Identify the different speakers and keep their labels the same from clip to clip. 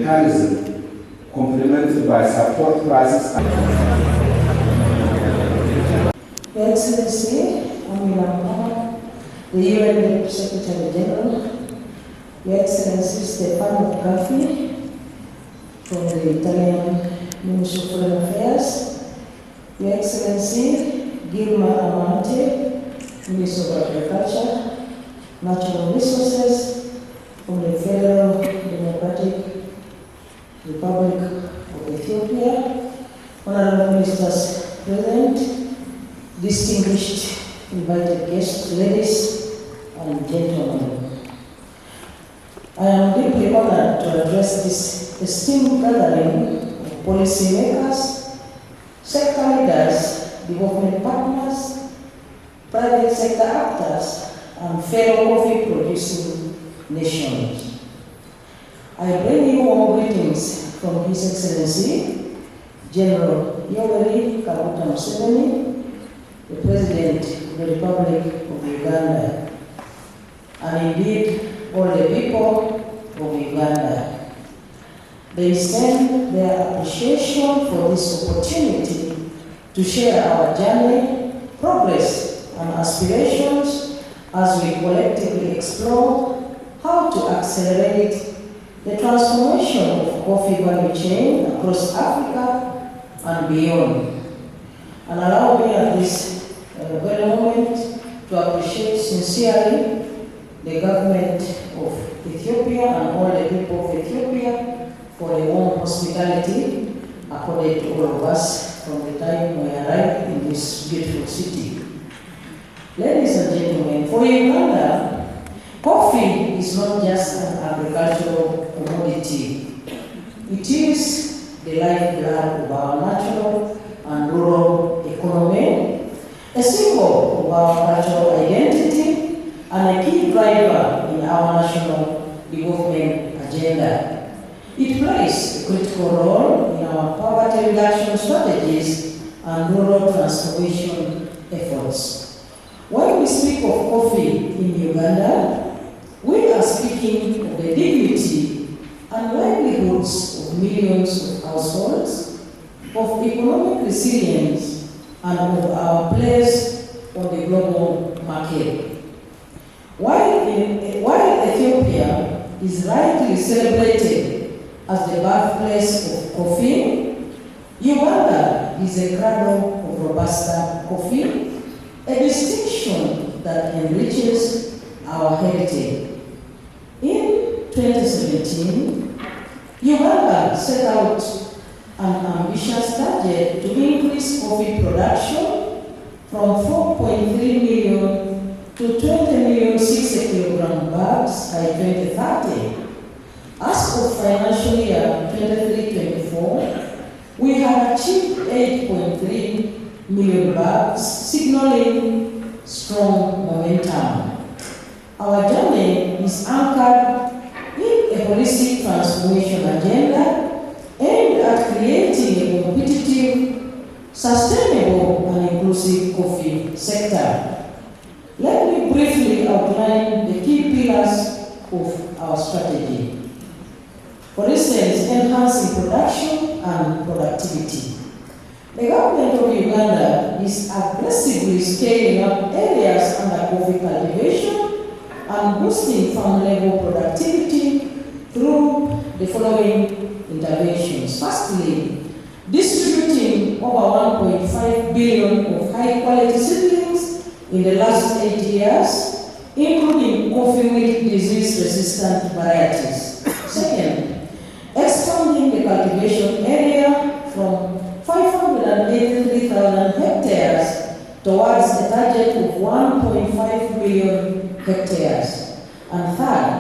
Speaker 1: mechanism complemented by support prices.
Speaker 2: Your Excellency, the UN Secretary General, Your Excellency Stefano Graffi from the Italian Ministry of Foreign Affairs, Your Excellency Gilma Amante, Minister of Agriculture, Natural Resources from the Federal Democratic Republic of Ethiopia, Honorable Ministers present, distinguished invited guests, ladies and gentlemen. I am deeply honored to address this esteemed gathering of policymakers, sector leaders, development partners, private sector actors, and fellow coffee-producing nations. I bring you warm greetings from His Excellency, General Yoweri Kaguta Museveni, the President of the Republic of Uganda, and indeed all the people of Uganda. They send their appreciation for this opportunity to share our journey, progress, and aspirations as we collectively explore how to accelerate the transformation of coffee value chain across Africa and beyond. And allow me at this very moment to appreciate sincerely the government of Ethiopia and all the people of Ethiopia for the warm hospitality accorded to all of us from the time we arrived in this beautiful city. Ladies and gentlemen, for Uganda, coffee is not just an agricultural commodity. It is the lifeblood of our natural and rural economy, a symbol of our cultural identity, and a key driver in our national development agenda. It plays a critical role in our poverty reduction strategies and rural transformation efforts. When we speak of coffee in Uganda, we are speaking of the dignity and livelihoods of millions of households, of economic resilience, and of our place on the global market. While Ethiopia is rightly celebrated as the birthplace of coffee, Uganda is a cradle of Robusta coffee, a distinction that enriches our heritage. In 2017, Uganda set out an ambitious target to increase coffee production from 4.3 million to 20 million 60 kilogram bags by 2030. As of financial year 23-24, we have achieved 8.3 million bags, signaling strong momentum. Our journey is anchored in a holistic transformation agenda aimed at creating a competitive, sustainable, and inclusive coffee sector. Let me briefly outline the key pillars of our strategy. For instance, enhancing production and productivity. The government of Uganda is aggressively scaling up areas under coffee cultivation and boosting farm-level productivity through the following interventions. Firstly, distributing over 1.5 billion of high-quality seedlings in the last 8 years, including coffee with disease-resistant varieties. Second, expanding the cultivation area from 583,000 hectares towards a target of 1.5 million hectares. And third,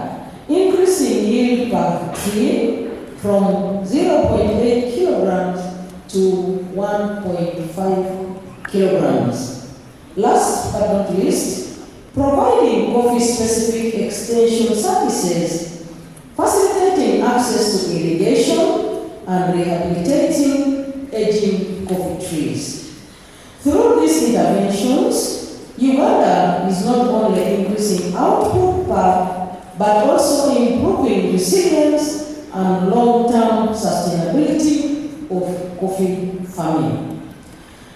Speaker 2: increasing yield per tree from 0.8 kilograms to 1.5 kilograms. Last but not least, providing coffee-specific extension services, facilitating access to irrigation, and rehabilitating aging coffee trees. Through these interventions, Uganda is not only increasing output but also improving resilience and long-term sustainability of coffee farming.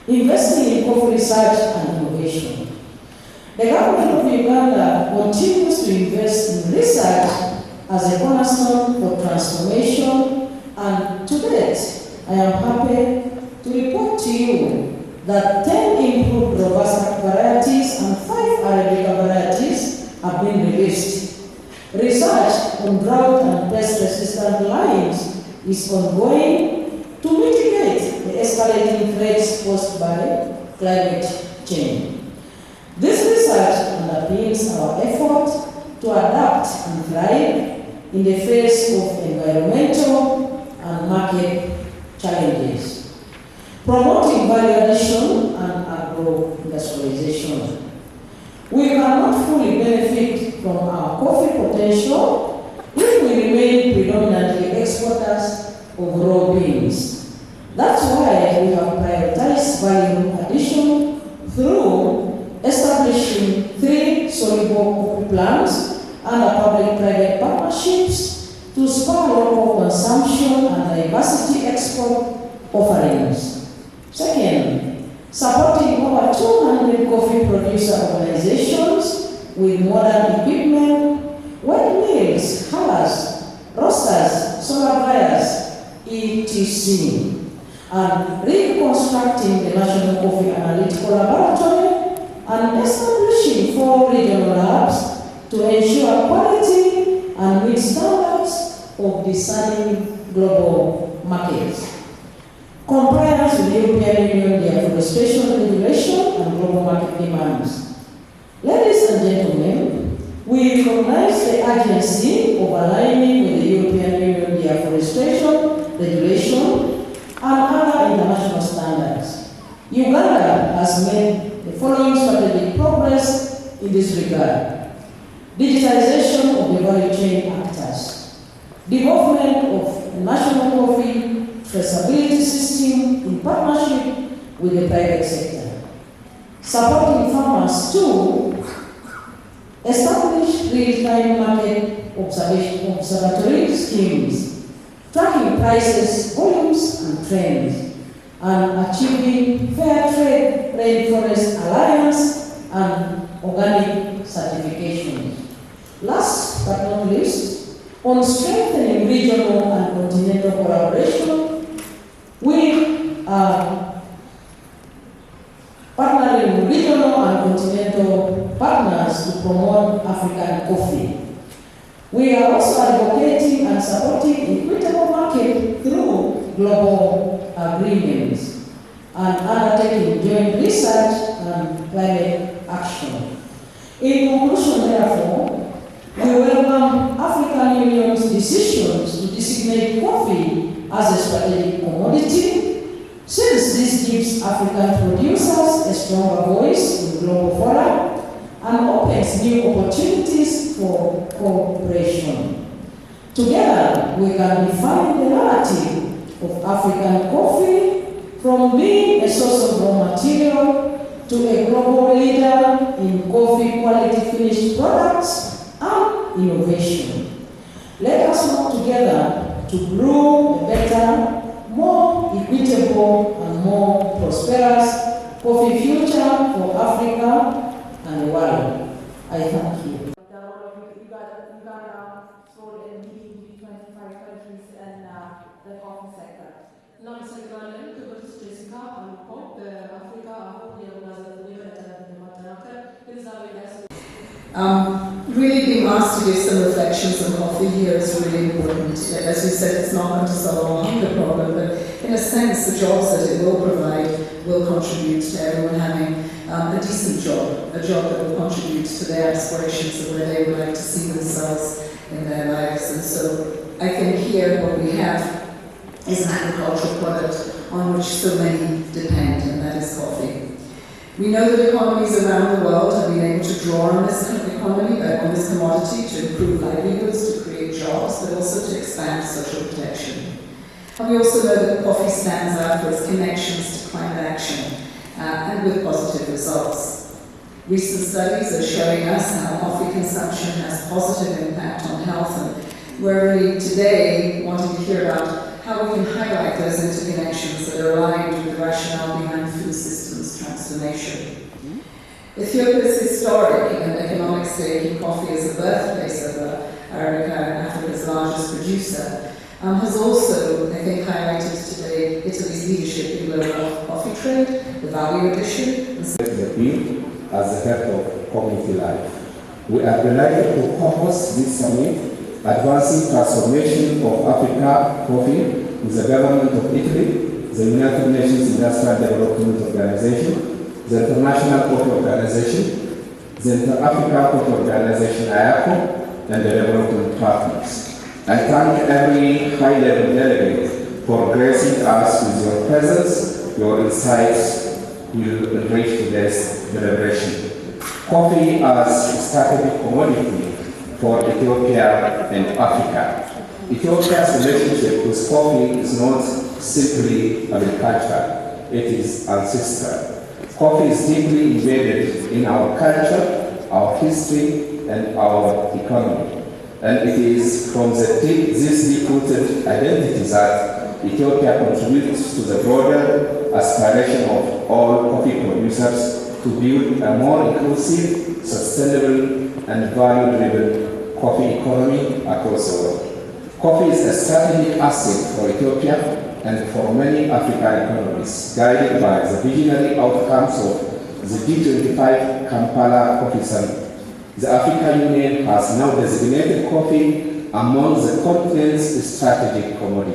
Speaker 2: Investing in coffee research and innovation. The government of Uganda continues to invest in research as a cornerstone for transformation, and to date, I am happy to report to you that 10 improved robust varieties and 5 Arabica varieties have been released. Research on drought and pest-resistant lines is ongoing to mitigate the escalating threats posed by climate change. This research underpins our effort to adapt and thrive in the face of environmental and market challenges, promoting value addition and agro-industrialization. We cannot fully benefit from our coffee potential if we remain predominantly exporters of raw beans. That's why we have prioritized value addition through establishing 3 soluble coffee plants under public-private partnerships to spur local consumption and diversity export offerings. Second, supporting over 200 coffee producer organizations with modern equipment, wet mills, hullers, roasters, solar dryers, etc. And reconstructing the National Coffee Analytical Laboratory and establishing 4 regional labs to ensure quality and meet standards of discerning global markets. Compliance with the European Union deforestation regulation and global market demands. Ladies and gentlemen, we recognize the urgency of aligning with the European Union deforestation regulation and other international standards. Uganda has made the following strategic progress in this regard. Digitization of the value chain actors, development of a national coffee traceability system in partnership with the private sector, supporting farmers to establish real-time market observatory schemes, tracking prices, volumes, and trends, and achieving Fair Trade Rainforest Alliance and organic certification. Last but not least, on strengthening regional and continental collaboration, we are partnering with regional and continental partners to promote African coffee. We are also advocating and supporting equitable market through global agreements and undertaking joint research and climate action. In conclusion, therefore, we welcome African Union's decisions to designate coffee as a strategic commodity, since this gives African producers a stronger voice in global fora and opens new opportunities for cooperation. Together, we can define the narrative of African coffee from being a source of raw material to a global leader in coffee quality finished products and innovation. Let us work together to brew a better, more equitable, and more prosperous coffee future for Africa and the world. I thank you.
Speaker 3: The role of Uganda's role in leading the 25 countries in the coffee sector.
Speaker 4: እናመሰግናለን ክብርት ጄሲካ አሉፖ በአፍሪካ አሁን የማጠናከር ግንዛቤ
Speaker 5: Really being asked to give some reflections on coffee here is really important. As we said, it's not going to solve our hunger problem, but in a sense the jobs that it will provide will contribute to everyone having a decent job, a job that will contribute to their aspirations of where they would like to see themselves in their lives. And so I think here what we have is an agricultural product on which so many depend, and that is coffee. We know that economies around the world have been able to draw on this on this commodity to improve livelihoods, to create jobs, but also to expand social protection. And we also know that coffee stands out for its connections to climate action and with positive results. Recent studies are showing us how coffee consumption has positive impact on health, and we're really today wanting to hear about how we can highlight those interconnections that are aligned with the rationale behind food systems transformation. Ethiopia's historic and economic stake in coffee as the birthplace of Arabica, Africa's largest producer, has also, I think, highlighted today Italy's leadership in global coffee trade, the value addition.
Speaker 1: The bill as the head of community life. We are delighted to co-host this summit, advancing transformation of Africa coffee with the government of Italy, the United Nations Industrial Development Organization, the International Coffee Organization, the Inter-Africa Coffee Organization IKOK, and the development partners. I thank every high-level delegate for gracing us with your presence. Your insights will enrich today's deliberation. Coffee as a strategic commodity for Ethiopia and Africa. Ethiopia's relationship with coffee is not simply agricultural, it is ancestral. Coffee is deeply embedded in our culture, our history, and our economy. And it is from this deep-rooted identity that Ethiopia contributes to the broader aspiration of all coffee producers to build a more inclusive, sustainable, and value-driven coffee economy across the world. Coffee is a strategic asset for Ethiopia and for many African economies, guided by the visionary outcomes of the G25 Kampala Coffee Summit. The African Union has now designated coffee among the continent's strategic commodities.